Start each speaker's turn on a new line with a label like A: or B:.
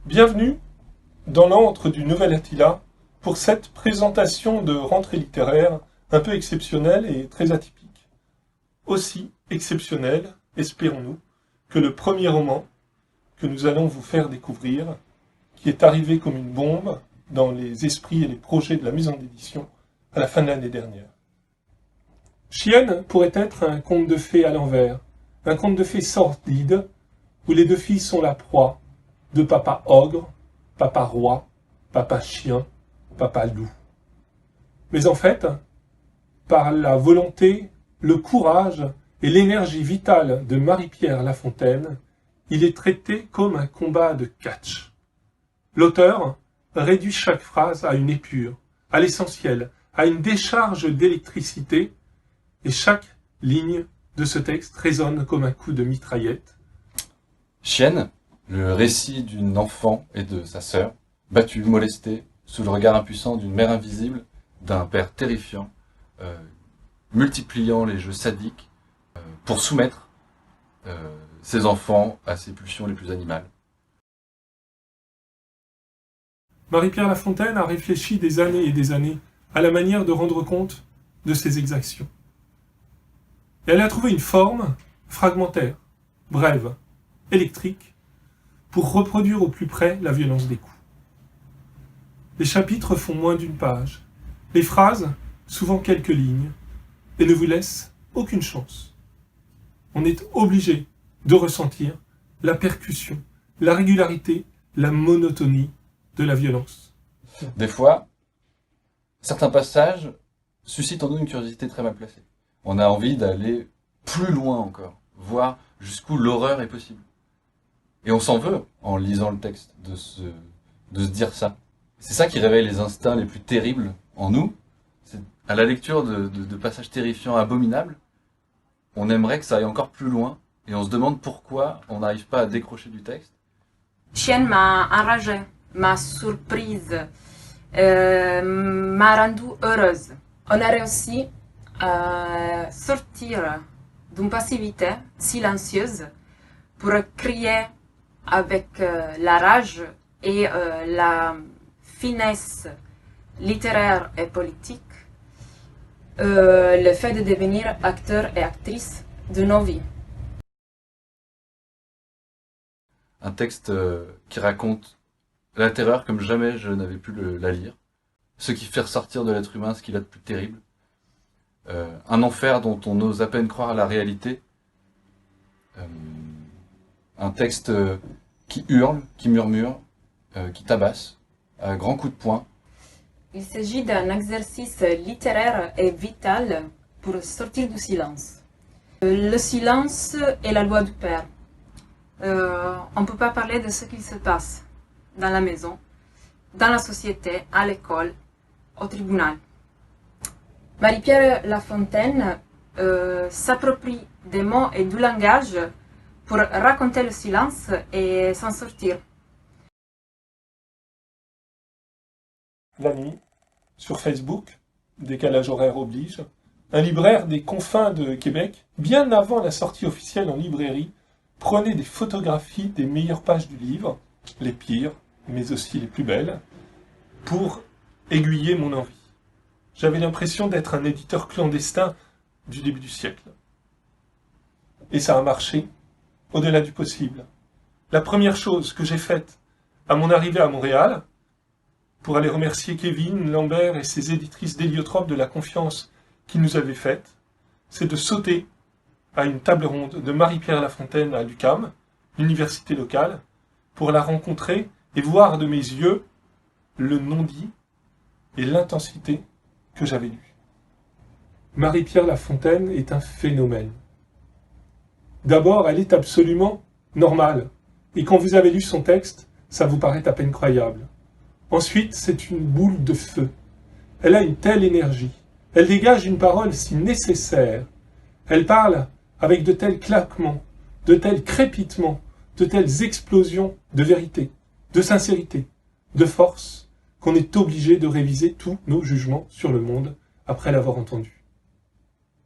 A: Bienvenue dans l'antre du Nouvel Attila pour cette présentation de rentrée littéraire un peu exceptionnelle et très atypique. Aussi exceptionnelle, espérons-nous, que le premier roman que nous allons vous faire découvrir, qui est arrivé comme une bombe dans les esprits et les projets de la maison d'édition à la fin de l'année dernière. Chienne pourrait être un conte de fées à l'envers, un conte de fées sordide, où les deux filles sont la proie de papa ogre, papa roi, papa chien, papa loup. Mais en fait, par la volonté, le courage et l'énergie vitale de Marie-Pierre Lafontaine, il est traité comme un combat de catch. L'auteur réduit chaque phrase à une épure, à l'essentiel, à une décharge d'électricité, et chaque ligne de ce texte résonne comme un coup de mitraillette.
B: Chienne, le récit d'une enfant et de sa sœur, battue, molestée, sous le regard impuissant d'une mère invisible, d'un père terrifiant, multipliant les jeux sadiques pour soumettre ses enfants à ses pulsions les plus animales.
A: Marie-Pierre Lafontaine a réfléchi des années et des années à la manière de rendre compte de ses exactions. Et elle a trouvé une forme fragmentaire, brève, électrique, pour reproduire au plus près la violence des coups. Les chapitres font moins d'une page, les phrases, souvent quelques lignes, et ne vous laissent aucune chance. On est obligé de ressentir la percussion, la régularité, la monotonie de la violence.
B: Des fois, certains passages suscitent en nous une curiosité très mal placée. On a envie d'aller plus loin encore, voir jusqu'où l'horreur est possible. Et on s'en veut, en lisant le texte, de se dire ça. C'est ça qui réveille les instincts les plus terribles en nous. C'est à la lecture de passages terrifiants, abominables, on aimerait que ça aille encore plus loin, et on se demande pourquoi on n'arrive pas à décrocher du texte.
C: Chienne m'a enragée, m'a surprise, m'a rendue heureuse. On a réussi à sortir d'une passivité silencieuse pour crier avec la rage et la finesse littéraire et politique le fait de devenir acteur et actrice de nos vies.
B: Un texte qui raconte la terreur comme jamais je n'avais pu la lire, ce qui fait ressortir de l'être humain ce qu'il a de plus terrible, un enfer dont on ose à peine croire à la réalité, un texte qui hurle, qui murmure, qui tabasse, à grands coups de poing.
C: Il s'agit d'un exercice littéraire et vital pour sortir du silence. Le silence est la loi du père. On ne peut pas parler de ce qui se passe dans la maison, dans la société, à l'école, au tribunal. Marie-Pierre Lafontaine s'approprie des mots et du langage pour raconter le silence et s'en sortir.
A: La nuit, sur Facebook, décalage horaire oblige, un libraire des confins de Québec, bien avant la sortie officielle en librairie, prenait des photographies des meilleures pages du livre, les pires, mais aussi les plus belles, pour aiguiller mon envie. J'avais l'impression d'être un éditeur clandestin du début du siècle. Et ça a marché, au-delà du possible. La première chose que j'ai faite à mon arrivée à Montréal, pour aller remercier Kevin, Lambert et ses éditrices d'Héliotrope de la confiance qu'ils nous avaient faite, c'est de sauter à une table ronde de Marie-Pierre Lafontaine à l'UQAM, l'université locale, pour la rencontrer et voir de mes yeux le non-dit et l'intensité que j'avais lu. Marie-Pierre Lafontaine est un phénomène. D'abord, elle est absolument normale, et quand vous avez lu son texte, ça vous paraît à peine croyable. Ensuite, c'est une boule de feu. Elle a une telle énergie, elle dégage une parole si nécessaire, elle parle avec de tels claquements, de tels crépitements, de telles explosions de vérité, de sincérité, de force, qu'on est obligé de réviser tous nos jugements sur le monde après l'avoir entendu.